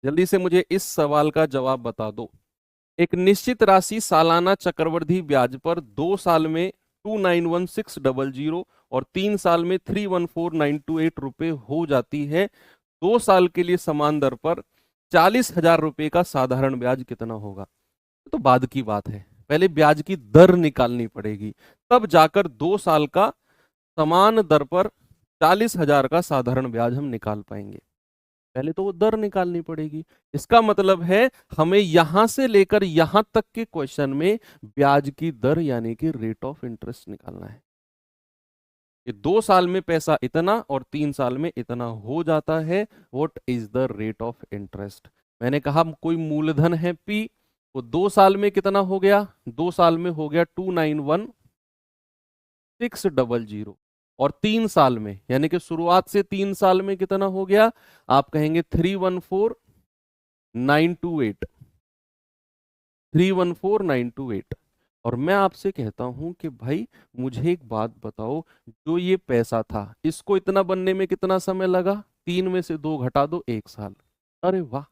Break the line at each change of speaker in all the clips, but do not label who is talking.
जल्दी से मुझे इस सवाल का जवाब बता दो। एक निश्चित राशि सालाना चक्रवृद्धि ब्याज पर 2 साल में 291,600 और 3 साल में 314,928 रुपए हो जाती है। 2 साल के लिए समान दर पर 40,000 रुपए का साधारण ब्याज कितना होगा? तो बाद की बात है, पहले ब्याज की दर निकालनी पड़ेगी, तब जाकर 2 साल का समान दर पर 40,000 का साधारण ब्याज हम निकाल पाएंगे। पहले तो वो दर निकालनी पड़ेगी। इसका मतलब है हमें यहां से लेकर यहां तक के क्वेश्चन में ब्याज की दर यानी कि रेट ऑफ इंटरेस्ट निकालना है कि 2 साल में पैसा इतना और 3 साल में इतना हो जाता है। What is the rate of interest? मैंने कहा कोई मूलधन है P, वो 2 साल में कितना हो गया? 2 साल में हो गया 291,600 और 3 साल में यानी कि शुरुआत से 3 साल में कितना हो गया? आप कहेंगे 314,928, 314,928। और मैं आपसे कहता हूं कि भाई मुझे एक बात बताओ, जो ये पैसा था इसको इतना बनने में कितना समय लगा? 3 में से 2 घटा दो, 1 साल। अरे वाह,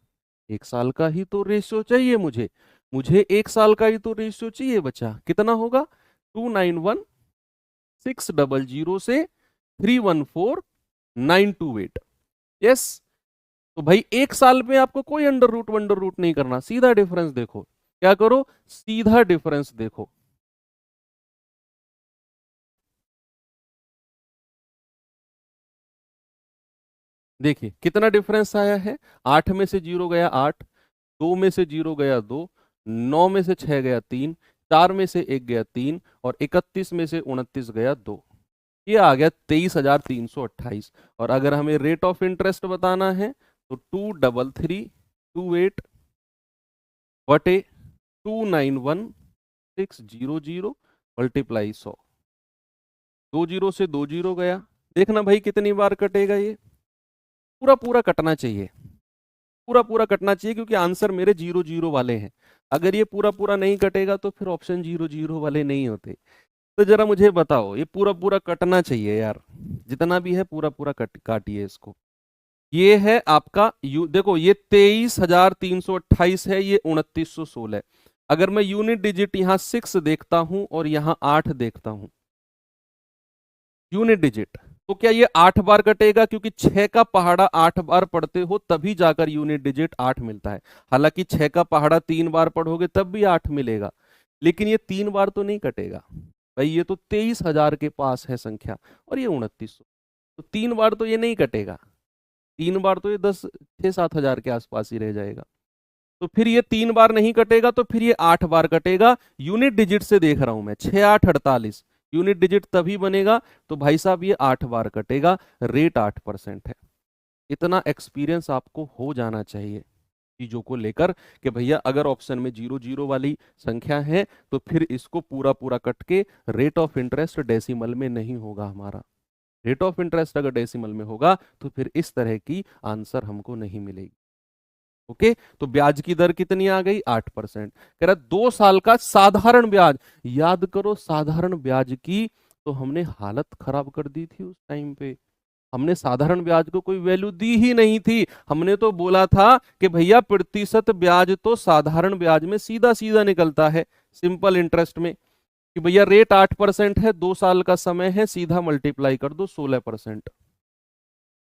1 साल का ही तो रेशियो चाहिए मुझे। मुझे 1 साल का ही तो रेशियो चाहिए बच्चा। कितना होगा? 291,600 से 314,928। यस। तो भाई 1 साल में आपको कोई अंडर रूट वंडर रूट नहीं करना, सीधा डिफरेंस देखो। क्या करो? सीधा डिफरेंस देखो। देखिए कितना डिफरेंस आया है। 8 में से 0 गया 8, 2 में से 0 गया 2, 9 में से 6 गया 3, 4 में से 1 गया 3 और 31 में से 29 गया 2। ये आ गया 23,328। और अगर हमें रेट ऑफ इंटरेस्ट बताना है तो 233,328 बटे 291,600 मल्टीप्लाई 100। 2 जीरो से 2 जीरो गया। देखना भाई कितनी बार कटेगा ये। पूरा पूरा कटना चाहिए, पूरा पूरा कटना चाहिए, क्योंकि आंसर मेरे 0 0 वाले हैं। अगर ये पूरा पूरा नहीं कटेगा तो फिर ऑप्शन 0 0 वाले नहीं होते। तो जरा मुझे बताओ, ये पूरा पूरा कटना चाहिए यार, जितना भी है पूरा पूरा काटिए इसको। ये है आपका देखो ये 23,328 है, ये 2916। अगर मैं यूनिट डिजिट यहां 6 देखता हूं और यहां 8 देखता हूं यूनिट डिजिट, तो क्या ये 8 बार कटेगा? क्योंकि 6 का पहाड़ा 8 बार पढ़ते हो तभी जाकर यूनिट डिजिट 8 मिलता है। हालांकि 6 का पहाड़ा 3 बार पढ़ोगे तब भी 8 मिलेगा, लेकिन ये 3 बार तो नहीं कटेगा भाई। ये तो 23,000 के पास है संख्या और ये 2900, तो 3 बार तो ये नहीं कटेगा। 3 बार तो ये 6-7 हजार के आसपास ही रह जाएगा। तो फिर ये 3 बार नहीं कटेगा, तो फिर ये 8 बार कटेगा। यूनिट डिजिट से देख रहा हूं मैं, 6 8 48, यूनिट डिजिट तभी बनेगा। तो भाई साहब ये 8 बार कटेगा। रेट 8% है। इतना एक्सपीरियंस आपको हो जाना चाहिए चीजों को लेकर कि भैया अगर ऑप्शन में 0 0 वाली संख्या है तो फिर इसको पूरा पूरा कट के रेट ऑफ इंटरेस्ट डेसिमल में नहीं होगा हमारा। रेट ऑफ इंटरेस्ट अगर डेसिमल में होगा तो फिर इस तरह की आंसर हमको नहीं मिलेगी। ओके, तो ब्याज की दर कितनी आ गई? 8%। कह रहा 2 साल का साधारण ब्याज। याद करो साधारण ब्याज की तो हमने हालत खराब कर दी थी उस टाइम पे। हमने साधारण ब्याज को कोई वैल्यू दी ही नहीं थी। हमने तो बोला था कि भैया प्रतिशत ब्याज तो साधारण ब्याज में सीधा सीधा निकलता है, सिंपल इंटरेस्ट में, कि भैया रेट 8% है, 2 साल का समय है, सीधा मल्टीप्लाई कर दो 16%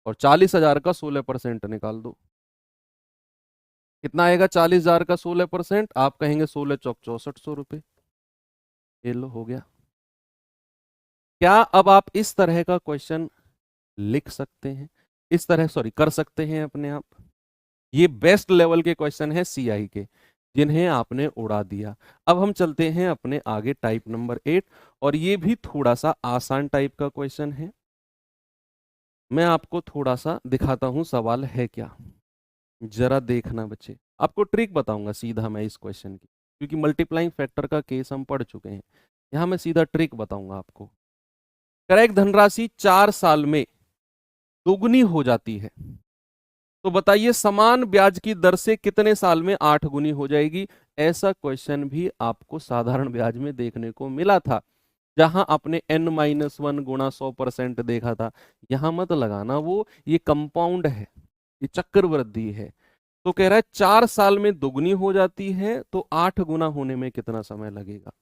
और 40,000 का 16% निकाल दो। कितना आएगा 40,000 का 16%? आप कहेंगे 16 चौक 6400 रुपए। ये लो हो गया। क्या अब आप इस तरह का क्वेश्चन लिख सकते हैं? इस तरह सॉरी कर सकते हैं अपने आप? ये बेस्ट लेवल के क्वेश्चन है सीआई के, जिन्हें आपने उड़ा दिया। अब हम चलते हैं अपने आगे, टाइप नंबर 8, और ये भी थोड़ा सा आसान टाइप का क्वेश्चन है। मैं आपको थोड़ा सा दिखाता हूं सवाल है क्या, जरा देखना बच्चे। आपको ट्रिक बताऊंगा सीधा मैं इस क्वेश्चन की, क्योंकि मल्टीप्लाइंग फैक्टर का केस हम पढ़ चुके हैं। यहां मैं सीधा ट्रिक बताऊंगा आपको। करेक्ट धनराशि 4 साल में दोगुनी हो जाती है, तो बताइए समान ब्याज की दर से कितने साल में 8 गुनी हो जाएगी? ऐसा क्वेश्चन भी आपको साधारण ब्याज में देखने को मिला था, जहां आपने n-1 गुणा 100% देखा था। यहां मत लगाना वो, ये कंपाउंड है, ये चक्रवृद्धि है। तो कह रहा है 4 साल में दोगुनी हो जाती है, तो 8 गुना होने में कितना समय लगेगा?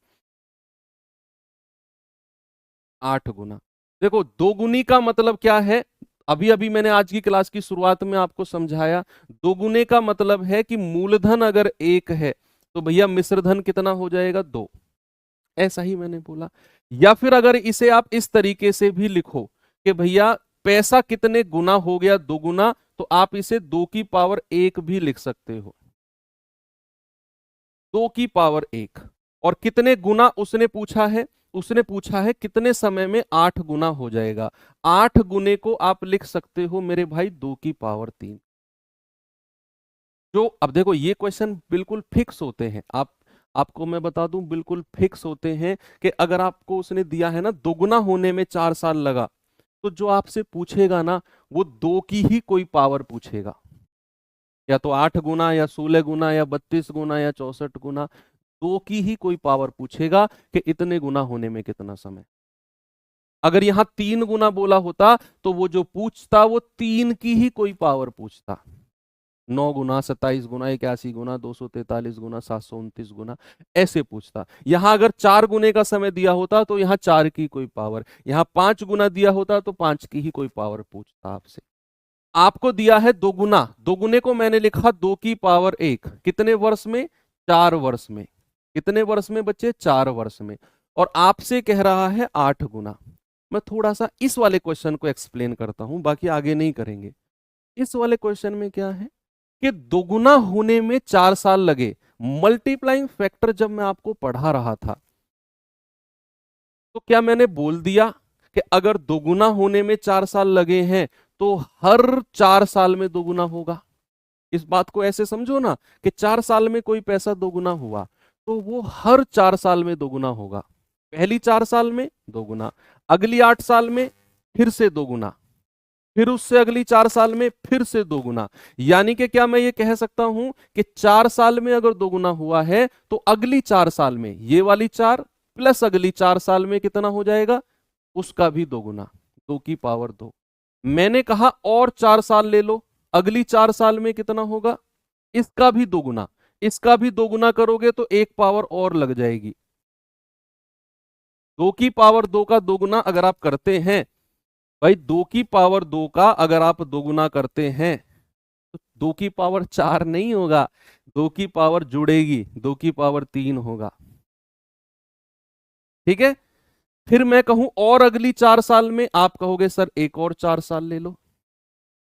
8 गुना। देखो दोगुनी का मतलब क्या है, अभी अभी मैंने आज की क्लास की शुरुआत में आपको समझाया। दोगुने का मतलब है कि मूलधन अगर 1 है तो भैया मिश्रधन कितना हो जाएगा? 2। ऐसा ही मैंने बोला। या फिर अगर इसे आप इस तरीके से भी लिखो कि भैया पैसा कितने गुना हो गया? 2 गुना, तो आप इसे 2 की पावर 1 भी लिख सकते हो। 2 की पावर 1। और कितने गुना उसने पूछा है? उसने पूछा है कितने समय में 8 गुना हो जाएगा। 8 गुने को आप लिख सकते हो मेरे भाई 2 की पावर 3। जो अब देखो ये क्वेश्चन बिल्कुल फिक्स होते हैं, आपको मैं बता दूं बिल्कुल फिक्स होते हैं कि अगर आपको उसने दिया है ना दोगुना होने में 4 साल लगा, तो जो आपसे पूछेगा ना वो 2 की ही कोई पावर पूछेगा, या तो 8 गुना या 16 गुना या 32 गुना या 64 गुना। 2 की ही कोई पावर पूछेगा कि इतने गुना होने में कितना समय। अगर यहां 3 गुना बोला होता तो वो जो पूछता वो 3 की ही कोई पावर पूछता। 9 गुना, 27 गुना, 81 गुना, 243 गुना, 729 गुना, ऐसे पूछता। यहां अगर 4 गुने का समय दिया होता तो यहां 4 की कोई पावर, यहां 5 गुना दिया होता तो 5 की ही कोई पावर पूछता आपसे। आपको दिया है 2 गुना, 2 गुने को मैंने लिखा 2 की पावर 1। कितने वर्ष में? 4 वर्ष में। कितने वर्ष में बच्चे? 4 वर्ष में। और आपसे कह रहा है 8 गुना। मैं थोड़ा सा इस वाले क्वेश्चन को एक्सप्लेन करता हूं, बाकी आगे नहीं करेंगे। इस वाले क्वेश्चन में क्या है कि दोगुना होने में 4 साल लगे। मल्टीप्लाइंग फैक्टर जब मैं आपको पढ़ा रहा था तो क्या मैंने बोल दिया कि अगर दोगुना होने में 4 साल लगे हैं तो हर 4 साल में दोगुना होगा? इस बात को ऐसे समझो ना कि 4 साल में कोई पैसा दोगुना हुआ तो वो हर 4 साल में दोगुना होगा। पहली 4 साल में दोगुना, अगली 8 साल में फिर से दोगुना, फिर उससे अगली 4 साल में फिर से दोगुना। यानी कि क्या मैं ये कह सकता हूं कि 4 साल में अगर दोगुना हुआ है तो अगली 4 साल में ये वाली 4 प्लस अगली 4 साल में कितना हो जाएगा? उसका भी दोगुना, 2 की पावर 2। मैंने कहा और 4 साल ले लो, अगली 4 साल में कितना होगा? इसका भी दोगुना, इसका भी दोगुना करोगे तो एक पावर और लग जाएगी। 2 की पावर 2 का दोगुना अगर आप करते हैं भाई, 2 की पावर 2 का अगर आप दोगुना करते हैं तो 2 की पावर 4 नहीं होगा, 2 की पावर जुड़ेगी, 2 की पावर 3 होगा। ठीक है? फिर मैं कहूं और अगली 4 साल में, आप कहोगे सर एक और 4 साल ले लो,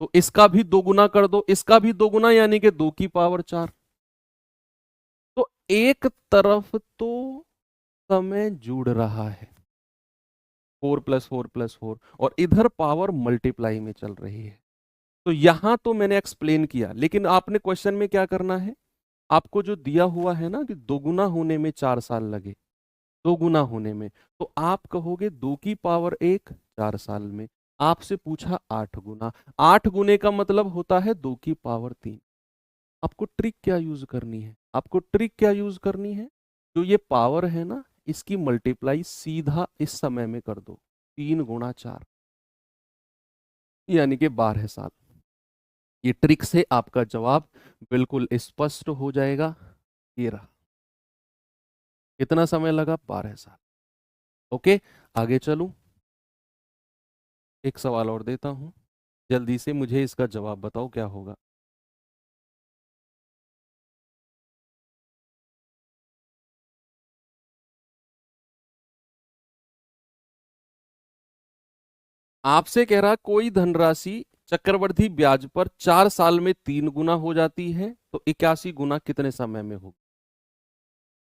तो इसका भी दोगुना कर दो, इसका भी दोगुना, यानी कि 2 की पावर 4। तो एक तरफ तो समय जुड़ रहा है, 4 + 4 + 4, और इधर पावर मल्टीप्लाई में चल रही है। तो यहां तो मैंने एक्सप्लेन किया, लेकिन आपने क्वेश्चन में क्या करना है? आपको जो दिया हुआ है ना कि दोगुना होने में 4 साल लगे, दोगुना होने में, तो आप कहोगे 2 की पावर 1 4 साल में। आपसे पूछा 8 गुना, 8 गुने का मतलब होता है 2 की पावर 3। आपको ट्रिक क्या यूज करनी है? आपको ट्रिक क्या यूज करनी है? जो ये पावर है ना, इसकी मल्टीप्लाई सीधा इस समय में कर दो, 3 गुणा 4, यानी कि 12 साल। ये ट्रिक से आपका जवाब बिल्कुल स्पष्ट हो जाएगा। ये रहा, कितना समय लगा? 12 साल। ओके, आगे चलूं, एक सवाल और देता हूं, जल्दी से मुझे इसका जवाब बताओ क्या होगा। आपसे कह रहा कोई धनराशि चक्रवृद्धि ब्याज पर 4 साल में 3 गुना हो जाती है, तो 81 गुना कितने समय में होगा?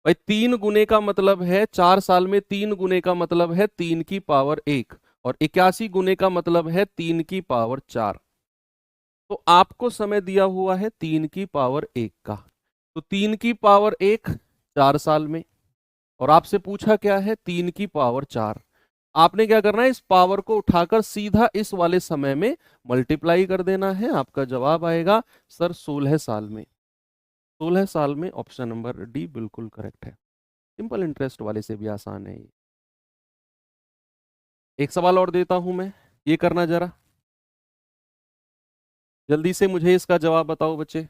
भाई 3 गुने का मतलब है 4 साल में, 3 गुने का मतलब है 3 की पावर 1, और 81 गुने का मतलब है 3 की पावर 4। तो आपको समय दिया हुआ है 3 की पावर 1 का, तो 3 की पावर 1 4 साल में, और आपसे पूछा क्या है? 3 की पावर 4। आपने क्या करना है? इस पावर को उठाकर सीधा इस वाले समय में मल्टीप्लाई कर देना है। आपका जवाब आएगा सर 16 साल में। 16 साल में, ऑप्शन नंबर डी बिल्कुल करेक्ट है। सिंपल इंटरेस्ट वाले से भी आसान है ये। एक सवाल और देता हूं मैं, ये करना जरा जल्दी से, मुझे इसका जवाब बताओ बच्चे।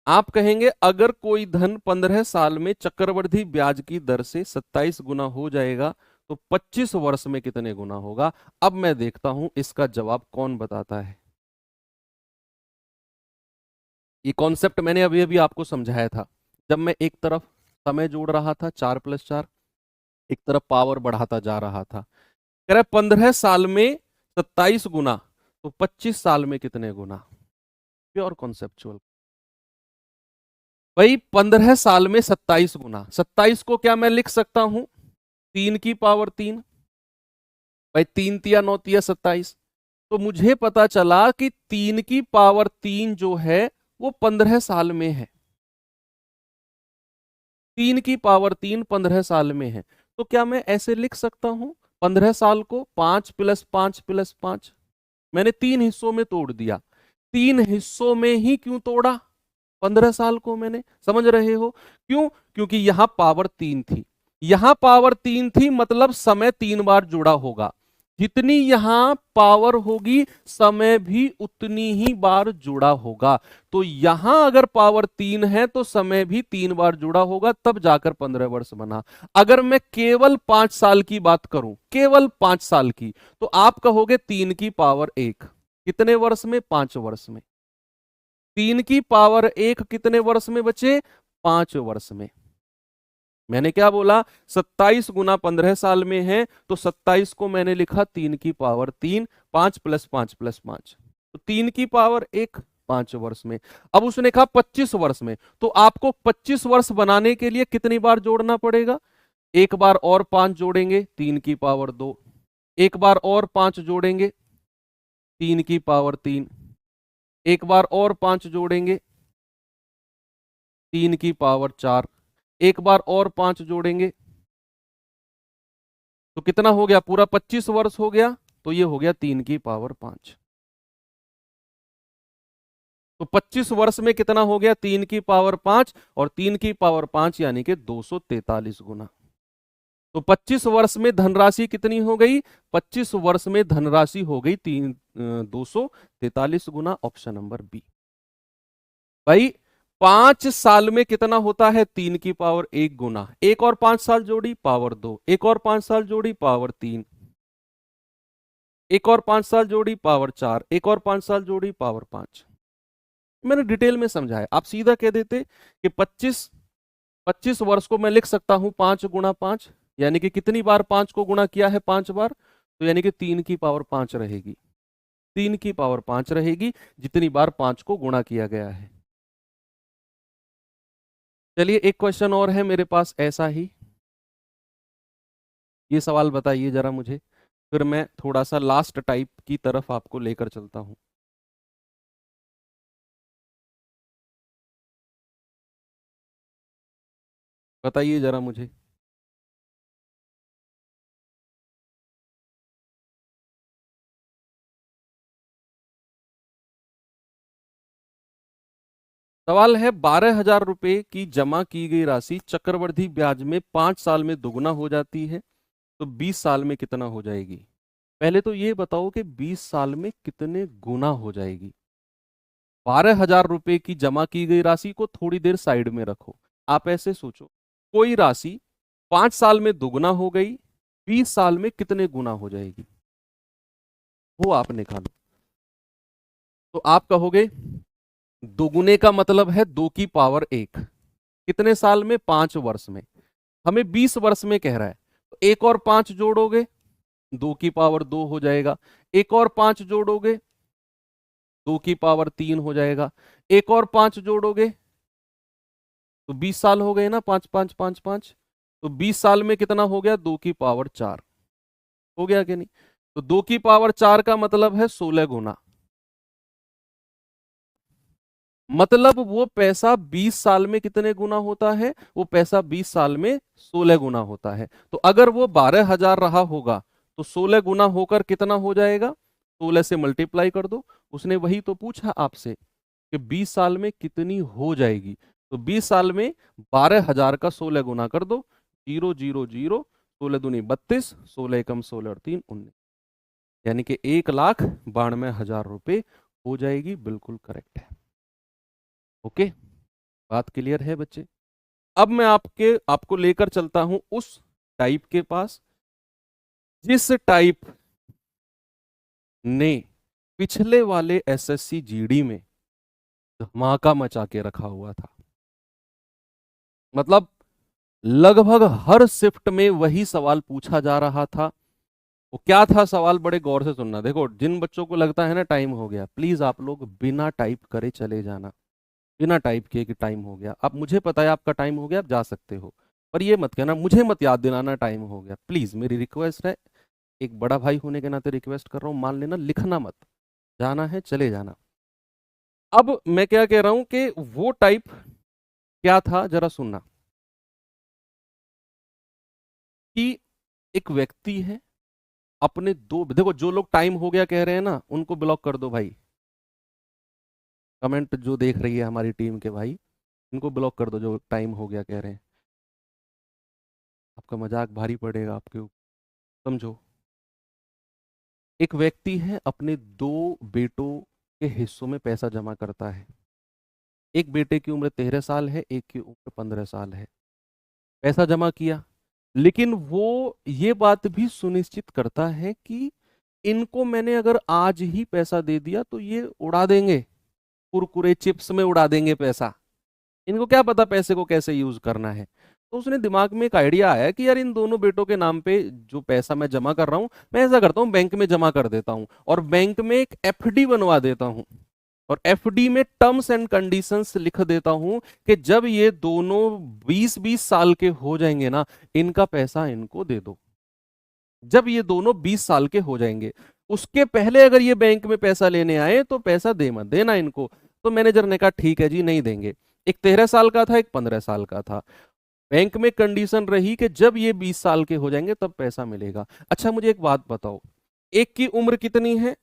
आप कहेंगे अगर कोई धन 15 साल में चक्रवृद्धि ब्याज की दर से 27 गुना हो जाएगा तो 25 वर्ष में कितने गुना होगा। अब मैं देखता हूं इसका जवाब कौन बताता है। ये कॉन्सेप्ट मैंने अभी अभी आपको समझाया था जब मैं एक तरफ समय जोड़ रहा था 4+4, एक तरफ पावर बढ़ाता जा रहा था। कह रहे 15 साल में 27 गुना तो 25 साल में कितने गुना। Pure conceptual. भाई 15 साल में 27 गुना, 27 को क्या मैं लिख सकता हूं 3 की पावर 3। भाई 3 तिया 9 तिया 27। तो मुझे पता चला कि 3 की पावर 3 जो है वो 15 साल में है। 3 की पावर 3 15 साल में है। तो क्या मैं ऐसे लिख सकता हूं 15 साल को 5 + 5 + 5। मैंने 3 हिस्सों में तोड़ दिया। 3 हिस्सों में ही क्यों तोड़ा 15 साल को मैंने, समझ रहे हो क्यों। क्योंकि यहां पावर 3 थी, यहां पावर 3 थी, मतलब समय 3 बार जुड़ा होगा। जितनी यहां पावर होगी समय भी उतनी ही बार जुड़ा होगा। तो यहां अगर पावर 3 है तो समय भी 3 बार जुड़ा होगा, तब जाकर 15 वर्ष बना। अगर मैं केवल 5 साल की बात करूं, केवल 5 साल की, तो आप कहोगे 3 की पावर 1 कितने वर्ष में, 5 वर्ष में। 3 की पावर 1 कितने वर्ष में बचे, 5 वर्ष में। मैंने क्या बोला 27 गुना 15 साल में है तो 27 को मैंने लिखा 3 की पावर 3, 5 + 5 + 5, तो 3 की पावर 1 5 वर्ष में। अब उसने कहा 25 वर्ष में, तो आपको 25 वर्ष बनाने के लिए कितनी बार जोड़ना पड़ेगा, एक बार और 5 जोड़ेंगे 3 की पावर 2, एक बार और 5 जोड़ेंगे 3 की पावर 3, एक बार और 5 जोड़ेंगे 3 की पावर 4, एक बार और 5 जोड़ेंगे तो कितना हो गया, पूरा 25 वर्ष हो गया। तो ये हो गया 3 की पावर 5। तो 25 वर्ष में कितना हो गया 3 की पावर 5, और 3 की पावर 5 यानी कि 243 गुना। तो 25 वर्ष में धनराशि कितनी हो गई, 25 वर्ष में धनराशि हो गई 243 गुना। Option number B. भाई 5 साल में कितना होता है 3 की पावर 1 गुना, एक और 5 साल जोड़ी पावर 2, एक और 5 साल जोड़ी पावर 3, एक और 5 साल जोड़ी पावर 4, एक और 5 साल जोड़ी पावर 5। मैंने डिटेल में समझाया, आप सीधा कह देते कि 25 वर्ष को मैं लिख सकता हूं 5 × 5, यानी कि कितनी बार 5 को गुणा किया है 5 बार, तो यानी कि 3 की पावर 5 रहेगी, 3 की पावर 5 रहेगी जितनी बार 5 को गुणा किया गया है। चलिए एक क्वेश्चन और है मेरे पास ऐसा ही, ये सवाल बताइए जरा मुझे, फिर मैं थोड़ा सा लास्ट टाइप की तरफ आपको लेकर चलता हूं। बताइए जरा मुझे। सवाल है 12,000 रुपए की जमा की गई राशि चक्रवृद्धि ब्याज में 5 साल में दोगुना हो जाती है, तो 20 साल में कितना हो जाएगी। पहले तो ये बताओ कि 20 साल में कितने गुना हो जाएगी। 12,000 रुपए की जमा की गई राशि को थोड़ी देर साइड में रखो। आप ऐसे सोचो कोई राशि 5 साल में दोगुना हो गई, 20 साल में कितने गुना हो जाएगी, वो आप निकालो। तो आप कहोगे दोगुने का मतलब है 2 की पावर 1, कितने साल में, 5 वर्ष में। हमें 20 वर्ष में कह रहा है, तो एक और 5 जोड़ोगे 2 की पावर 2 हो जाएगा, एक और 5 जोड़ोगे 2 की पावर 3 हो जाएगा, एक और 5 जोड़ोगे तो 20 साल हो गए ना, 5 5 5 5, तो 20 साल में कितना हो गया 2 की पावर 4 हो गया कि नहीं। तो 2 की पावर 4 का मतलब है 16 गुना, मतलब वो पैसा 20 साल में कितने गुना होता है, वो पैसा 20 साल में 16 गुना होता है। तो अगर वो 12,000 रहा होगा तो 16 गुना होकर कितना हो जाएगा, 16 से मल्टीप्लाई कर दो। उसने वही तो पूछा आपसे कि 20 साल में कितनी हो जाएगी, तो 20 साल में 12,000 का 16 गुना कर दो, 0 0 0, 16 दूनी 32, 16 एकम 16 और 3 19, यानी कि 1,92,000 रुपए हो जाएगी। बिल्कुल करेक्ट है। ओके। बात क्लियर है बच्चे? अब मैं आपको लेकर चलता हूं उस टाइप के पास जिस टाइप ने पिछले वाले एसएससी जीडी में धमाका मचा के रखा हुआ था। मतलब लगभग हर शिफ्ट में वही सवाल पूछा जा रहा था। वो क्या था सवाल, बड़े गौर से सुनना। देखो, जिन बच्चों को लगता है ना टाइम हो गया, प्लीज आप लोग बिना टाइप करे चले जाना, बिना टाइप किए कि टाइम हो गया। अब मुझे पता है आपका टाइम हो गया, आप जा सकते हो, पर ये मत कहना, मुझे मत याद दिलाना टाइम हो गया, प्लीज मेरी रिक्वेस्ट है। एक बड़ा भाई होने के नाते रिक्वेस्ट कर रहा हूँ, मान लेना, लिखना मत, जाना है चले जाना। अब मैं क्या कह रहा हूं कि वो टाइप क्या था, जरा सुनना। कि एक व्यक्ति है, अपने दो, देखो जो लोग टाइम हो गया कह रहे हैं ना, उनको ब्लॉक कर दो भाई। कमेंट जो देख रही है हमारी टीम के भाई, इनको ब्लॉक कर दो जो टाइम हो गया कह रहे हैं। आपका मजाक भारी पड़ेगा आपके ऊपर, समझो। एक व्यक्ति है, अपने दो बेटों के हिस्सों में पैसा जमा करता है। एक बेटे की उम्र 13 साल है, एक की उम्र 15 साल है। पैसा जमा किया, लेकिन वो ये बात भी सुनिश्चित करता है कि इनको मैंने अगर आज ही पैसा दे दिया तो ये उड़ा देंगे, कुरकुरे चिप्स में उड़ा देंगे पैसा। इनको क्या पता पैसे को कैसे यूज करना है। तो उसने दिमाग में एक आइडिया आया कि यार इन दोनों बेटों के नाम पे जो पैसा मैं जमा कर रहा हूं, मैं ऐसा करता हूं बैंक में जमा कर देता हूं और बैंक में एक एफडी बनवा देता हूं। और एफडी में टर्म्स एंड कंडीशंस लिख देता हूं कि जब ये दोनों 20-20 साल के हो जाएंगे ना, इनका पैसा इनको दे दो। जब ये दोनों 20 साल के हो जाएंगे, उसके पहले अगर ये बैंक में पैसा लेने आए तो पैसा दे मत देना इनको। तो मैनेजर ने कहा ठीक है जी, नहीं देंगे। एक 13 साल का था, एक 15 साल का था। बैंक में कंडीशन रही कि जब ये 20 साल के हो जाएंगे तब पैसा मिलेगा। अच्छा मुझे एक बात बताओ, एक की उम्र कितनी है?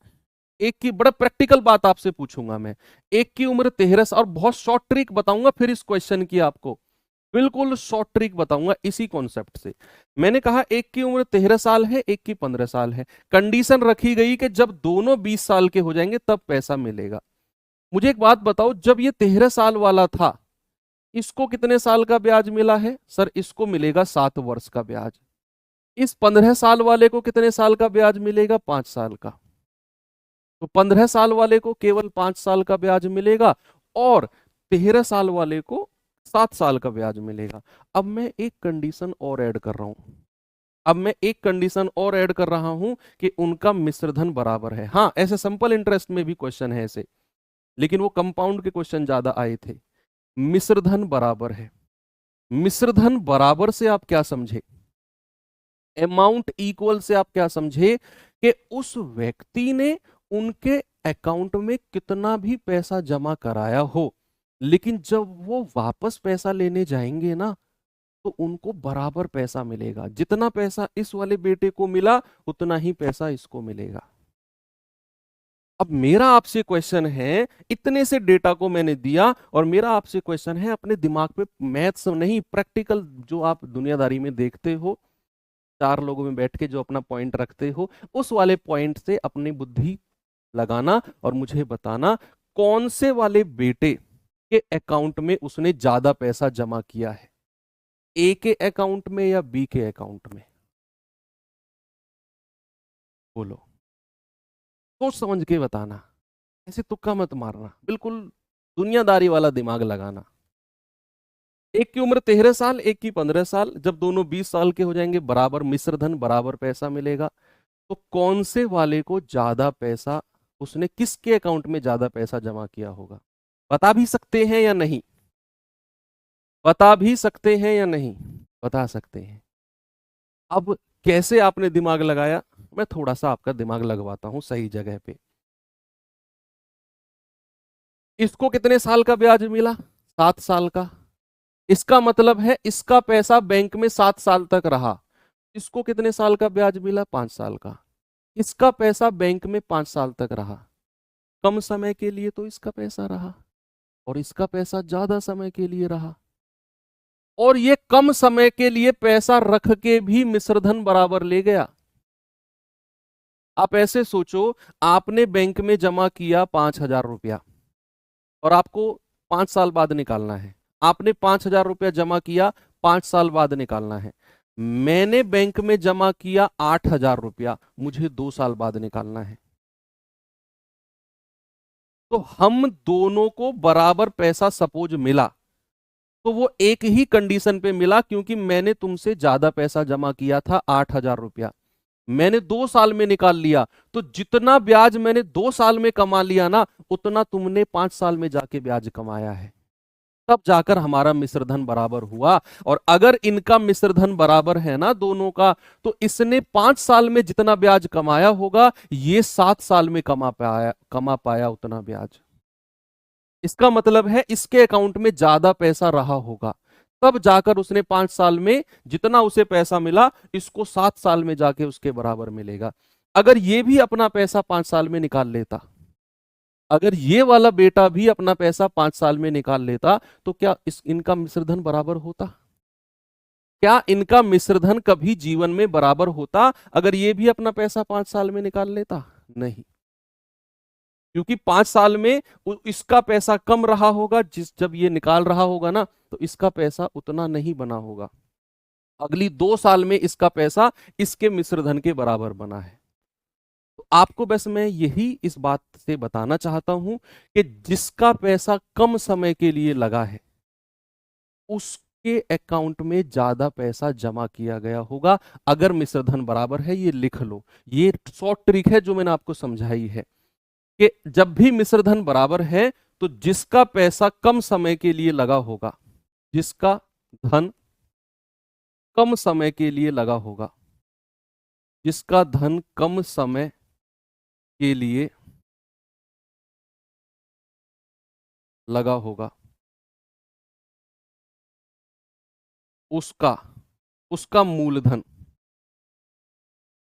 एक की, बड़ा प्रैक्टिकल बात आपसे पूछूंगा मैं। एक की उम्र 13 साल, और बहुत शॉर्ट ट्रिक बताऊंगा फिर इस क्वेश्चन की आपको, बिल्कुल शॉर्ट ट्रिक बताऊंगा इसी कॉन्सेप्ट से। मैंने कहा एक की उम्र 13 साल है, एक की 15 साल है। कंडीशन रखी गई कि जब दोनों 20 साल के हो जाएंगे तब पैसा मिलेगा। मुझे एक बात बताओ, जब ये 13 साल वाला था, इसको कितने साल का ब्याज मिला है? सर इसको मिलेगा 7 वर्ष का ब्याज। इस 15 साल वाले को कितने साल का ब्याज मिलेगा? 5 साल का। तो 15 साल वाले को केवल 5 साल का ब्याज मिलेगा और 13 साल वाले को 7 साल का ब्याज मिलेगा। अब मैं एक कंडीशन और ऐड कर रहा हूं, अब मैं एक कंडीशन और ऐड कर रहा हूं कि उनका मिश्रधन बराबर है। हाँ, ऐसे सिंपल इंटरेस्ट में भी क्वेश्चन है ऐसे, लेकिन वो कंपाउंड के क्वेश्चन ज्यादा आए थे। मिश्रधन बराबर है। मिश्रधन बराबर से आप क्या समझे? अमाउंट इक्वल से आप क्या समझे? कि उस व्यक्ति ने उनके अकाउंट में कितना भी पैसा जमा कराया हो, लेकिन जब वो वापस पैसा लेने जाएंगे ना, तो उनको बराबर पैसा मिलेगा। जितना पैसा इस वाले बेटे को मिला उतना ही पैसा इसको मिलेगा। अब मेरा आपसे क्वेश्चन है, इतने से डेटा को मैंने दिया और मेरा आपसे क्वेश्चन है, अपने दिमाग पे, मैथ्स नहीं प्रैक्टिकल जो आप दुनियादारी में देखते हो, 4 लोगों में बैठ के जो अपना पॉइंट रखते हो, उस वाले पॉइंट से अपनी बुद्धि लगाना और मुझे बताना कौन से वाले बेटे के अकाउंट में उसने ज्यादा पैसा जमा किया है, ए के अकाउंट में या बी के अकाउंट में। बोलो, सोच समझ के बताना, ऐसे तुक्का मत मारना, बिल्कुल दुनियादारी वाला दिमाग लगाना। एक की उम्र 13 साल, एक की 15 साल, जब दोनों 20 साल के हो जाएंगे, बराबर मिश्रधन, बराबर पैसा मिलेगा। तो कौन से वाले को ज्यादा पैसा, उसने किसके अकाउंट में ज्यादा पैसा जमा किया होगा? बता भी सकते हैं या नहीं? बता भी सकते हैं या नहीं? बता सकते हैं। अब कैसे आपने दिमाग लगाया, मैं थोड़ा सा आपका दिमाग लगवाता हूं सही जगह पे। इसको कितने साल का ब्याज मिला? 7 साल का। इसका मतलब है इसका पैसा बैंक में 7 साल तक रहा। इसको कितने साल का ब्याज मिला? 5 साल का। इसका पैसा बैंक में 5 साल तक रहा। कम समय के लिए तो इसका पैसा रहा और इसका पैसा ज्यादा समय के लिए रहा। और ये कम समय के लिए पैसा रख के भी मिश्रधन बराबर ले गया। आप ऐसे सोचो, आपने बैंक में जमा किया 5,000 रुपया और आपको 5 साल बाद निकालना है। आपने 5,000 रुपया जमा किया, 5 साल बाद निकालना है। मैंने बैंक में जमा किया 8,000 रुपया, मुझे 2 साल बाद निकालना है। तो हम दोनों को बराबर पैसा सपोज मिला, तो वो एक ही कंडीशन पे मिला, क्योंकि मैंने तुमसे ज्यादा पैसा जमा किया था 8,000 रुपया, मैंने 2 साल में निकाल लिया। तो जितना ब्याज मैंने 2 साल में कमा लिया ना, उतना तुमने 5 साल में जाके ब्याज कमाया है। तब जाकर हमारा मिश्रधन बराबर हुआ। और अगर इनका मिश्रधन बराबर है ना दोनों का, तो इसने 5 साल में जितना ब्याज कमाया होगा, ये 7 साल में कमा पाया उतना ब्याज। इसका मतलब है इसके अकाउंट में ज्यादा पैसा रहा होगा, तब जाकर उसने 5 साल में जितना उसे पैसा मिला, इसको 7 साल में जाके उसके बराबर मिलेगा। अगर ये भी अपना पैसा 5 साल में निकाल लेता, अगर ये वाला बेटा भी अपना पैसा 5 साल में निकाल लेता, तो क्या इनका मिश्रधन बराबर होता? क्या इनका मिश्रधन कभी जीवन में बराबर होता अगर ये भी अपना पैसा 5 साल में निकाल लेता? नहीं, क्योंकि 5 साल में इसका पैसा कम रहा होगा, जब ये निकाल रहा होगा ना, तो इसका पैसा उतना नहीं बना होगा। अगली 2 साल में इसका पैसा इसके मिश्रधन के बराबर बना है। तो आपको बस मैं यही इस बात से बताना चाहता हूं कि जिसका पैसा कम समय के लिए लगा है, उसके अकाउंट में ज्यादा पैसा जमा किया गया होगा, अगर मिश्रधन बराबर है। ये लिख लो, ये शॉर्ट ट्रिक है जो मैंने आपको समझाई है कि जब भी मिश्रधन बराबर है, तो जिसका पैसा कम समय के लिए लगा होगा, जिसका धन कम समय के लिए लगा होगा, जिसका धन कम समय के लिए लगा होगा, उसका उसका मूलधन,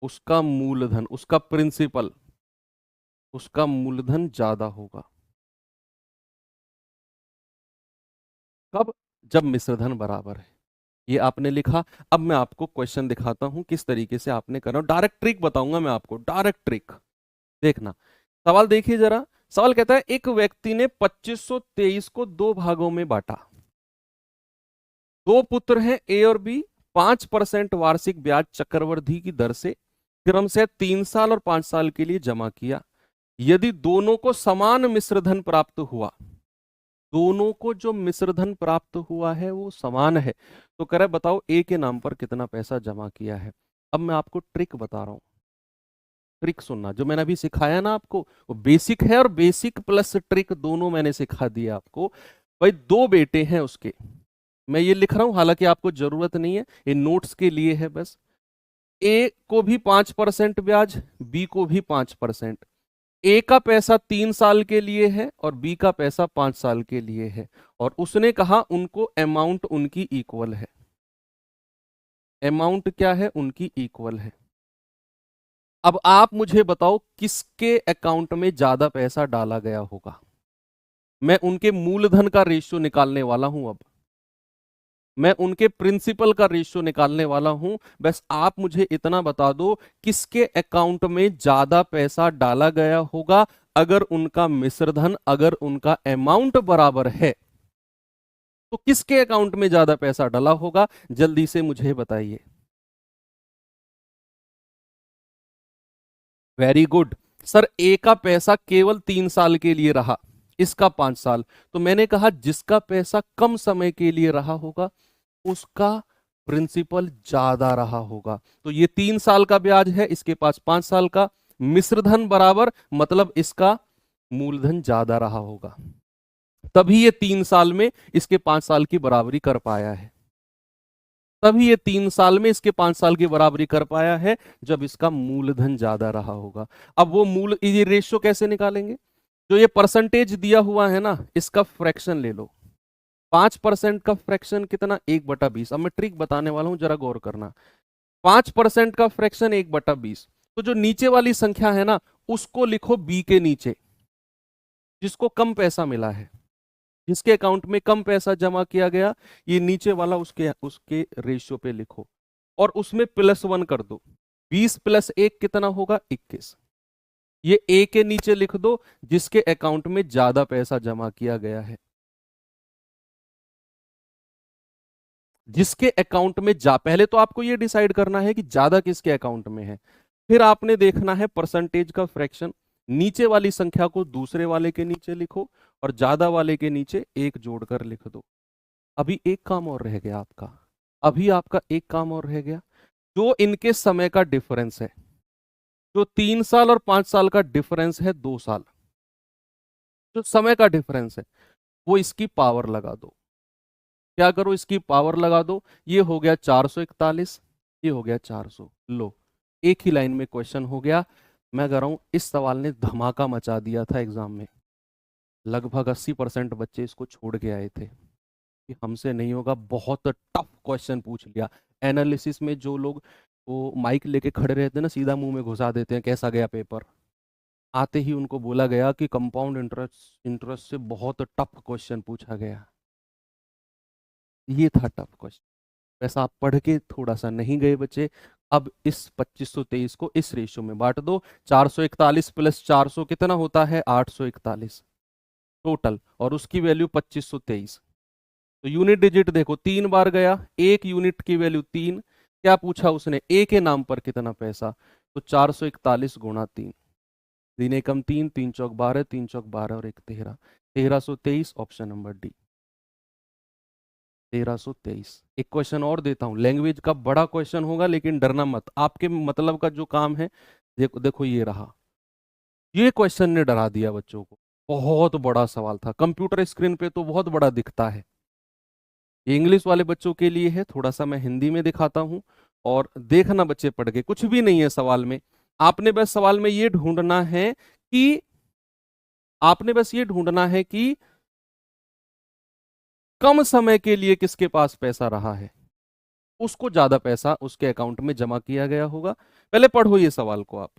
उसका प्रिंसिपल, उसका मूलधन ज्यादा होगा। कब? जब मिश्रधन बराबर है। ये आपने लिखा। अब मैं आपको क्वेश्चन दिखाता हूं किस तरीके से आपने करना। डायरेक्ट ट्रिक बताऊंगा मैं आपको, डायरेक्ट ट्रिक। देखना सवाल, देखिए जरा। सवाल कहता है एक व्यक्ति ने 2523 को 2 भागों में बांटा। 2 पुत्र हैं ए और बी। 5% वार्षिक ब्याज चक्रवृद्धि की दर से क्रमशः 3 साल और 5 साल के लिए जमा किया। यदि दोनों को समान मिश्रधन प्राप्त हुआ, दोनों को जो मिश्रधन प्राप्त हुआ है वो समान है, तो कह रहा है बताओ ए के नाम पर कितना पैसा जमा किया है। अब मैं आपको ट्रिक बता रहा हूं, ट्रिक सुनना। जो मैंने अभी सिखाया ना आपको, वो बेसिक है, और बेसिक प्लस ट्रिक दोनों मैंने सिखा दिया आपको। भाई 2 बेटे हैं उसके, मैं ये लिख रहा हूं, हालांकि आपको जरूरत नहीं है, ये नोट्स के लिए है बस। ए को भी 5% ब्याज, बी को भी 5%। ए का पैसा 3 साल के लिए है और बी का पैसा 5 साल के लिए है, और उसने कहा उनको अमाउंट उनकी इक्वल है। अमाउंट क्या है? उनकी इक्वल है। अब आप मुझे बताओ किसके अकाउंट में ज्यादा पैसा डाला गया होगा। मैं उनके मूलधन का रेशियो निकालने वाला हूं। अब मैं उनके प्रिंसिपल का रेशियो निकालने वाला हूं। बस आप मुझे इतना बता दो किसके अकाउंट में ज्यादा पैसा डाला गया होगा, अगर उनका मिश्रधन, अगर उनका अमाउंट बराबर है, तो किसके अकाउंट में ज्यादा पैसा डाला होगा? जल्दी से मुझे बताइए। Very good sir. ए का पैसा केवल 3 साल के लिए रहा, इसका 5 साल। तो मैंने कहा जिसका पैसा कम समय के लिए रहा होगा, उसका प्रिंसिपल ज्यादा रहा होगा। तो ये 3 साल का ब्याज है, इसके पास 5 साल का। मिश्रधन बराबर मतलब इसका मूलधन ज्यादा रहा होगा, तभी ये 3 साल में इसके 5 साल की बराबरी कर पाया है। तभी ये 3 साल में इसके 5 साल की बराबरी कर पाया है, जब इसका मूलधन ज्यादा रहा होगा। अब वो ये रेशियो कैसे निकालेंगे? जो ये परसेंटेज दिया हुआ है ना, इसका फ्रैक्शन ले लो। 5% का फ्रैक्शन कितना? 1/20। अब मैं ट्रिक बताने वाला हूं, जरा गौर करना। 5% का फ्रैक्शन 1/20। तो जो नीचे वाली संख्या है ना, उसको लिखो बी के नीचे, जिसको कम पैसा मिला है, जिसके अकाउंट में कम पैसा जमा किया गया, ये नीचे वाला उसके उसके रेशियो पे लिखो, और उसमें +1 कर दो। 20 + 1 कितना होगा? 21। ये ए के नीचे लिख दो, जिसके अकाउंट में ज्यादा पैसा जमा किया गया है। जिसके अकाउंट में पहले तो आपको ये डिसाइड करना है कि ज्यादा किसके अकाउंट में है, फिर आपने देखना है परसेंटेज का फ्रैक्शन, नीचे वाली संख्या को दूसरे वाले के नीचे लिखो और ज्यादा वाले के नीचे एक जोड़कर लिख दो। अभी एक काम और रह गया आपका, अभी आपका एक काम और रह गया, जो इनके समय का डिफरेंस है, जो 3 साल और 5 साल का डिफरेंस है, 2 साल, जो समय का डिफरेंस है, वो इसकी पावर लगा दो। क्या करो, इसकी पावर लगा दो। ये हो गया 441, ये हो गया 400। लो, एक ही लाइन में क्वेश्चन हो गया। मैं कह रहा हूं इस सवाल ने धमाका मचा दिया था एग्जाम में, लगभग 80% बच्चे इसको छोड़ के आए थे कि हमसे नहीं होगा, बहुत टफ क्वेश्चन पूछ लिया। एनालिसिस में जो लोग वो माइक लेके खड़े रहते हैं ना, सीधा मुंह में घुसा देते हैं कैसा गया पेपर, आते ही उनको बोला गया कि कंपाउंड इंटरेस्ट इंटरेस्ट से बहुत टफ क्वेश्चन पूछा गया। ये था टफ क्वेश्चन। वैसा आप पढ़ के थोड़ा सा नहीं गए बच्चे। अब इस 2523 को इस रेशियो में बांट दो। 441 प्लस 400 कितना होता है, 841 टोटल, और उसकी वैल्यू 2523। तो यूनिट डिजिट देखो 3 बार गया, एक यूनिट की वैल्यू 3। क्या पूछा उसने, ए के नाम पर कितना पैसा, तो 441 गुणा 3, 3 एकम 3, 3 चौक 12, 3 चौक 12 और 1 13, 1323, ऑप्शन नंबर डी 1323। एक क्वेश्चन और देता हूं, लैंग्वेज का बड़ा क्वेश्चन होगा लेकिन डरना मत, आपके मतलब का जो काम है, देखो देखो ये रहा। ये क्वेश्चन ने डरा दिया बच्चों को, बहुत बड़ा सवाल था, कंप्यूटर स्क्रीन पे तो बहुत बड़ा दिखता है। ये इंग्लिश वाले बच्चों के लिए है, थोड़ा सा मैं हिंदी में दिखाता हूं और देखना बच्चे पढ़ के, कुछ भी नहीं है सवाल में। आपने बस सवाल में ये ढूंढना है कि, आपने बस ये ढूंढना है कि कम समय के लिए किसके पास पैसा रहा है, उसको ज्यादा पैसा उसके अकाउंट में जमा किया गया होगा। पहले पढ़ो ये सवाल को आप।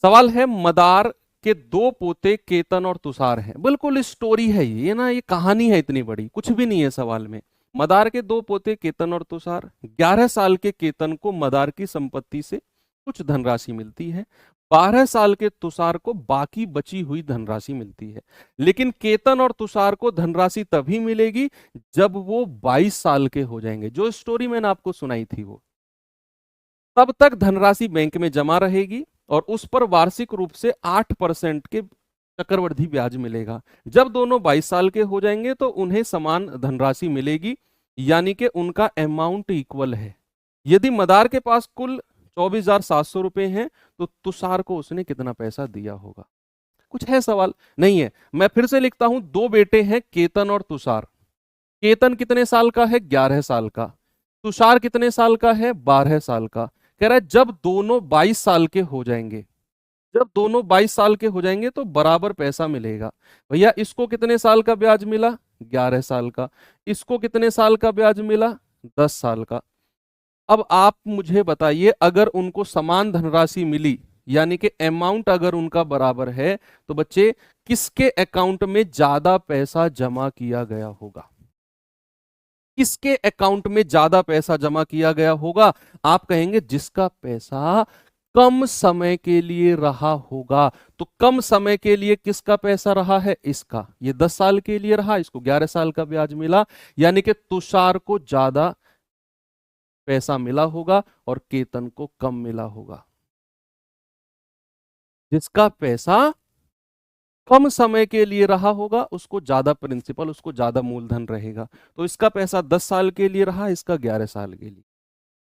सवाल है, मदार के 2 पोते केतन और तुषार हैं। बिल्कुल स्टोरी है ये ना, ये कहानी है, इतनी बड़ी कुछ भी नहीं है सवाल में। मदार के 2 पोते केतन और तुषार, 11 साल के केतन को मदार की संपत्ति से कुछ धनराशि मिलती है, 12 साल के तुषार को बाकी बची हुई धनराशि मिलती है। लेकिन केतन और तुषार को धनराशि तभी मिलेगी जब वो 22 साल के हो जाएंगे। जो स्टोरी मैंने आपको सुनाई थी वो, तब तक धनराशि बैंक में जमा रहेगी और उस पर वार्षिक रूप से 8% के चक्रवृद्धि ब्याज मिलेगा। जब दोनों 22 साल के हो जाएंगे तो उन्हें समान धनराशि मिलेगी, यानी कि उनका अमाउंट इक्वल है। यदि मदार के पास कुल 24,700 रुपए हैं तो तुषार को उसने कितना पैसा दिया होगा। कुछ है सवाल, नहीं है। मैं फिर से लिखता हूं, 2 बेटे हैं केतन और तुषार। केतन कितने साल का है, 11 साल का। तुषार कितने साल का है, 12 साल का। कह रहा है जब दोनों 22 साल के हो जाएंगे, जब दोनों 22 साल के हो जाएंगे तो बराबर पैसा मिलेगा। भैया इसको कितने साल का ब्याज मिला, 11 साल का। इसको कितने साल का ब्याज मिला, 10 साल का। अब आप मुझे बताइए, अगर उनको समान धनराशि मिली, यानी कि अमाउंट अगर उनका बराबर है, तो बच्चे किसके अकाउंट में ज्यादा पैसा जमा किया गया होगा, किसके अकाउंट में ज्यादा पैसा जमा किया गया होगा। आप कहेंगे जिसका पैसा कम समय के लिए रहा होगा। तो कम समय के लिए किसका पैसा रहा है, इसका। ये 10 साल के लिए रहा, इसको 11 साल का ब्याज मिला, यानी कि तुषार को ज्यादा पैसा मिला होगा और केतन को कम मिला होगा। जिसका पैसा कम समय के लिए रहा होगा उसको ज्यादा प्रिंसिपल, उसको ज्यादा मूलधन रहेगा। तो इसका पैसा 10 साल के लिए रहा, इसका 11 साल के लिए,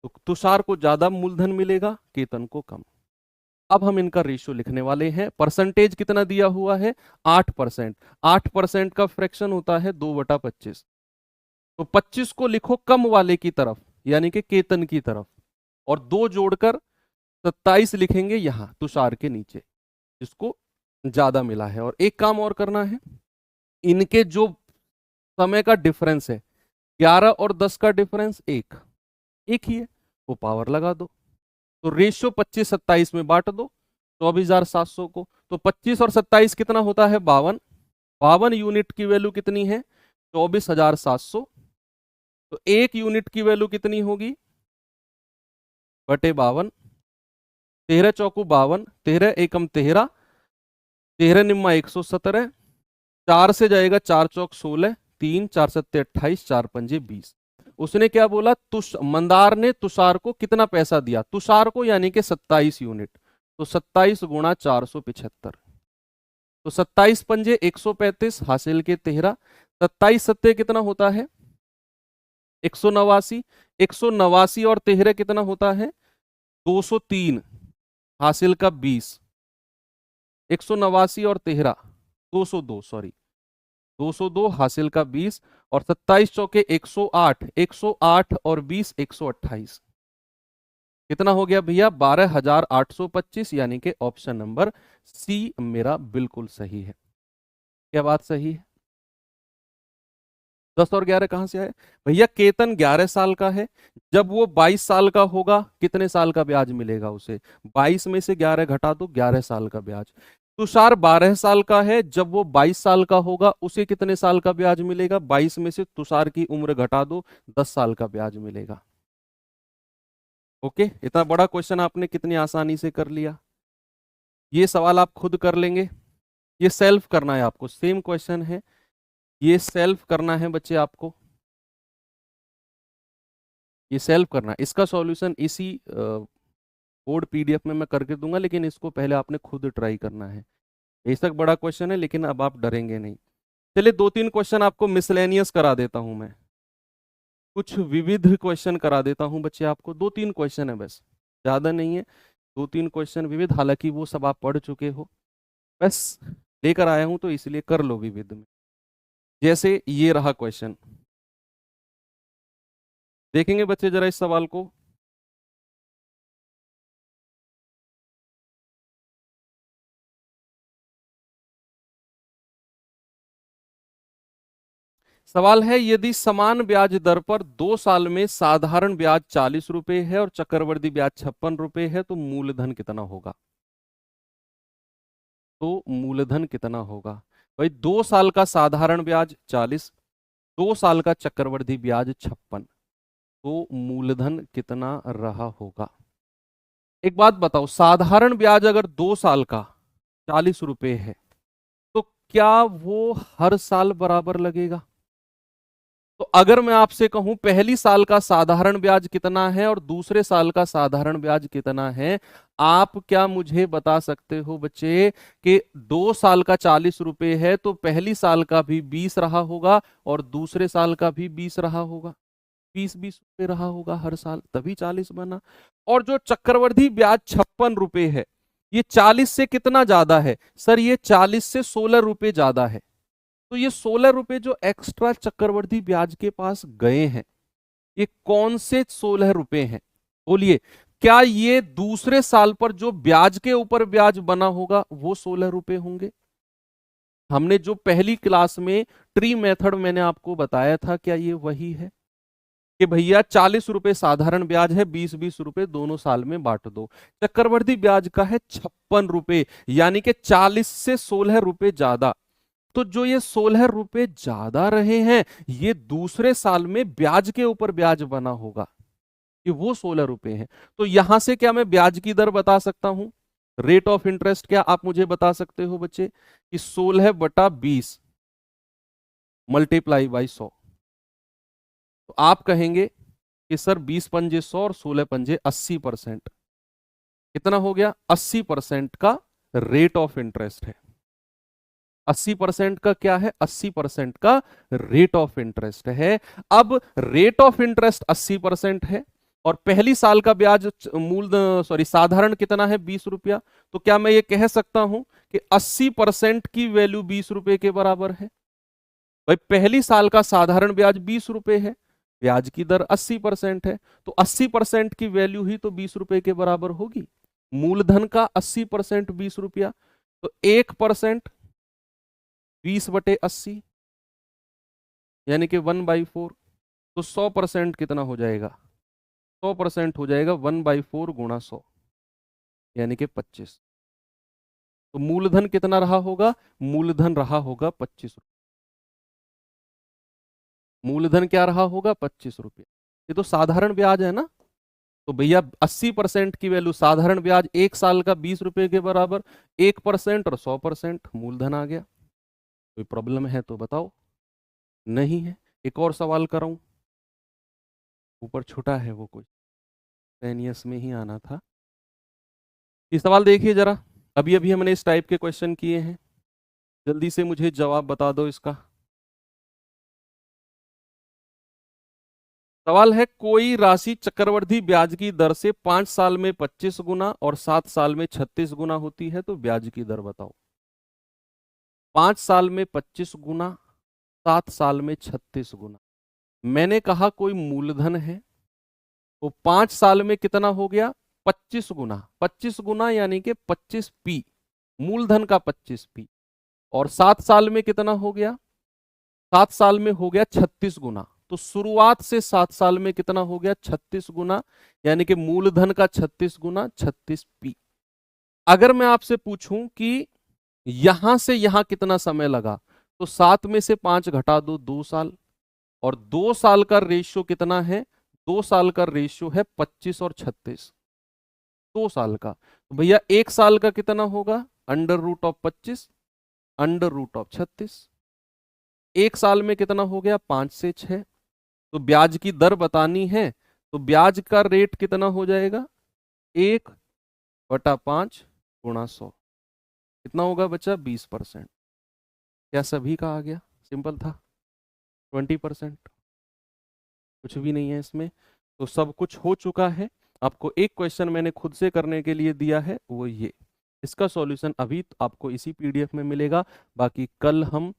तो तुषार को ज्यादा मूलधन मिलेगा, केतन को कम। अब हम इनका रेशियो लिखने वाले हैं। परसेंटेज कितना दिया हुआ है, 8%। 8% का फ्रैक्शन होता है 2/25। तो 25 को लिखो कम वाले की तरफ, यानी कि केतन की तरफ, और 2 जोड़कर 27 लिखेंगे यहां तुषार के नीचे, जिसको ज्यादा मिला है। और एक काम और करना है, इनके जो समय का डिफरेंस है, 11 और 10 का डिफरेंस एक ही है, वो पावर लगा दो। तो रेशियो 25-27 में बांट दो 24,700 को। तो 25 और 27 कितना होता है, 52। 52 यूनिट की वैल्यू कितनी है, 24,700। तो 1 यूनिट की वैल्यू कितनी होगी, बटे 52। 13 चौकू 52, 13 एकम 13, 13 निम्मा 117, 4 से जाएगा 4 चौक 16, 3 4 सत्ते 28 4 पंजे 20। उसने क्या बोला, मंदार ने तुषार को कितना पैसा दिया, तुषार को यानी कि 27 यूनिट। तो 27 गुणा 475, तो 27 पंजे 135 हासिल के 13, 27 सत्ते कितना होता है 189, 189 और 13 कितना होता है 203 हासिल का 20, 189 और 13 202, सॉरी 202 हासिल का 20, और 27 चौके 108, 108 और 20 128, कितना हो गया भैया 12,825, यानी कि ऑप्शन नंबर सी मेरा बिल्कुल सही है। क्या बात सही है? 10 और 11 कहां से आए भैया? केतन 11 साल का है, जब वो 22 साल का होगा कितने साल का ब्याज मिलेगा उसे? 22 में से 11 घटा दो, 11 साल का ब्याज। तुषार 12 साल का है, जब वो 22 साल का होगा उसे कितने साल का ब्याज मिलेगा? 22 में से तुषार की उम्र घटा दो, 10 साल का ब्याज मिलेगा। ओके, इतना बड़ा क्वेश्चन आपने कितनी आसानी से कर लिया। ये सवाल आप खुद कर लेंगे, ये सेल्फ करना है आपको, सेम क्वेश्चन है, ये सेल्फ करना है बच्चे आपको, ये सेल्फ करना है। इसका सॉल्यूशन इसी बोर्ड पीडीएफ में मैं करके दूंगा, लेकिन इसको पहले आपने खुद ट्राई करना है। बेशक बड़ा क्वेश्चन है, लेकिन अब आप डरेंगे नहीं। चलिए 2-3 क्वेश्चन आपको मिसलेनियस करा देता हूं मैं, कुछ विविध क्वेश्चन करा देता हूं बच्चे आपको। 2-3 क्वेश्चन है बस, ज्यादा नहीं है, 2-3 क्वेश्चन विविध, हालांकि वो सब आप पढ़ चुके हो, बस लेकर आया हूं तो इसलिए कर लो विविध में। जैसे ये रहा क्वेश्चन, देखेंगे बच्चे जरा इस सवाल को। सवाल है, यदि समान ब्याज दर पर 2 साल में साधारण ब्याज 40 रुपए है और चक्रवृद्धि ब्याज 56 रुपए है, तो मूलधन कितना होगा? तो मूलधन कितना होगा भाई? 2 साल का साधारण ब्याज 40, 2 साल का चक्रवृद्धि ब्याज 56, तो मूलधन कितना रहा होगा? एक बात बताओ, साधारण ब्याज अगर 2 साल का 40 रुपए है, तो क्या वो हर साल बराबर लगेगा? तो अगर मैं आपसे कहूं पहली साल का साधारण ब्याज कितना है और दूसरे साल का साधारण ब्याज कितना है, आप क्या मुझे बता सकते हो बच्चे कि 2 साल का 40 रुपए है तो पहली साल का भी 20 रहा होगा और दूसरे साल का भी 20 रहा होगा, 20-20 रुपए रहा होगा हर साल, तभी 40 बना। और जो चक्रवृद्धि ब्याज 56 रुपए है, ये 40 से कितना ज्यादा है? सर ये 40 से 16 रुपए ज्यादा है। तो ये 16 रुपए जो एक्स्ट्रा चक्रवृद्धि ब्याज के पास गए हैं, ये कौन से 16 रुपए हैं? बोलिए, क्या ये दूसरे साल पर जो ब्याज के ऊपर ब्याज बना होगा वो 16 रुपए होंगे? हमने जो पहली क्लास में ट्री मेथड मैंने आपको बताया था, क्या ये वही है कि भैया 40 रुपए साधारण ब्याज है, 20-20 रुपए दोनों साल में बांट दो। चक्रवृद्धि ब्याज का है 56 रुपए, यानी कि 40 से 16 रुपए ज्यादा। तो जो ये 16 रुपए ज्यादा रहे हैं, ये दूसरे साल में ब्याज के ऊपर ब्याज बना होगा, कि वो 16 रुपए हैं। तो यहां से क्या मैं ब्याज की दर बता सकता हूं, रेट ऑफ इंटरेस्ट क्या आप मुझे बता सकते हो बच्चे कि 16/20 मल्टीप्लाई बाई 100? तो आप कहेंगे कि सर 20 पंजे 100 और 16 पंजे 80%, कितना हो गया? 80% का रेट ऑफ इंटरेस्ट है। 80% का क्या है? 80% का रेट ऑफ इंटरेस्ट है। अब रेट ऑफ इंटरेस्ट 80% है और पहली साल का ब्याज साधारण कितना है? 20 रुपया। तो क्या मैं ये कह सकता हूं कि 80% की वैल्यू 20 रुपए के बराबर है? भाई पहली साल का साधारण ब्याज 20 रुपए है, ब्याज की दर 80% है, तो 80% की वैल्यू ही तो 20 रुपए के बराबर होगी। मूलधन का 80% 20 रुपया, तो 1% 20/80 यानी कि 1/4, तो 100% कितना हो जाएगा? 100% हो जाएगा 1/4 गुणा 100 यानी कि 25। तो मूलधन कितना रहा होगा? मूलधन रहा होगा 25 रुपये। मूलधन क्या रहा होगा? 25 रुपये। ये तो साधारण ब्याज है ना, तो भैया 80% की वैल्यू साधारण ब्याज 1 साल का 20 रुपए के बराबर, 1% और 100% मूलधन आ गया। कोई प्रॉब्लम है तो बताओ। नहीं है। एक और सवाल कराऊं, ऊपर छोटा है वो, कुछ टेनियस में ही आना था। ये सवाल देखिए जरा, अभी अभी हमने इस टाइप के क्वेश्चन किए हैं, जल्दी से मुझे जवाब बता दो इसका। सवाल है, कोई राशि चक्रवृद्धि ब्याज की दर से 5 साल में 25 गुना और 7 साल में 36 गुना होती है, तो ब्याज की दर बताओ। 5 साल में 25 गुना, 7 साल में 36 गुना। मैंने कहा कोई मूलधन है, तो 5 साल में कितना हो गया, 25 गुना। 25 गुना यानी कि 25p, मूलधन का 25p। और 7 साल में कितना हो गया, 7 साल में हो गया 36 गुना। तो शुरुआत से 7 साल में कितना हो गया, 36 गुना, यानी कि मूलधन का 36 गुना 36p। अगर मैं आपसे पूछूं कि यहां से यहां कितना समय लगा, तो 7 में से 5 घटा दो, 2 साल। और 2 साल का रेशियो कितना है, 2 साल का रेशियो है 25 और 36, 2 साल का। तो भैया 1 साल का कितना होगा, √25 √36। 1 साल में कितना हो गया, 5 से 6। तो ब्याज की दर बतानी है, तो ब्याज का रेट कितना हो जाएगा, 1/5 गुणा 100। कितना होगा बच्चा, 20%। क्या सभी का आ गया, सिंपल था। 20%, कुछ भी नहीं है इसमें। तो सब कुछ हो चुका है। आपको एक क्वेश्चन मैंने खुद से करने के लिए दिया है, वो ये। इसका सॉल्यूशन अभी आपको इसी पीडीएफ में मिलेगा। बाकी कल हम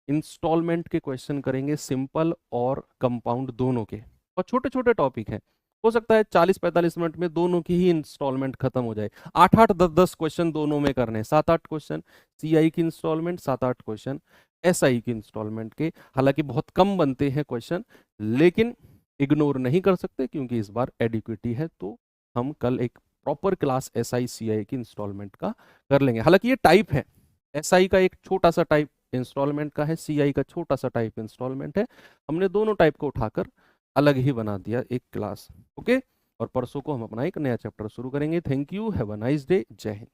इंस्टॉलमेंट के क्वेश्चन करेंगे, सिंपल और कंपाउंड दोनों के, और छोटे छोटे टॉपिक हैं। हो सकता है 40-45 मिनट में दोनों की ही इंस्टॉलमेंट खत्म हो जाए। 8-8, 10-10 क्वेश्चन दोनों में करने, 7-8 क्वेश्चन सीआई की इंस्टॉलमेंट, 7-8 क्वेश्चन एसआई की इंस्टॉलमेंट के। हालांकि बहुत कम बनते हैं क्वेश्चन, लेकिन इग्नोर नहीं कर सकते क्योंकि इस बार एडिक्विटी है। तो हम कल एक प्रॉपर क्लास एसआई सीआई की इंस्टॉलमेंट का कर लेंगे। हालांकि ये टाइप है, एसआई का एक छोटा सा टाइप इंस्टॉलमेंट का है, सीआई का छोटा सा टाइप इंस्टॉलमेंट है। हमने दोनों टाइप को उठाकर अलग ही बना दिया एक क्लास। ओके, और परसों को हम अपना एक नया चैप्टर शुरू करेंगे। Thank you, have a nice day, जय हिंद।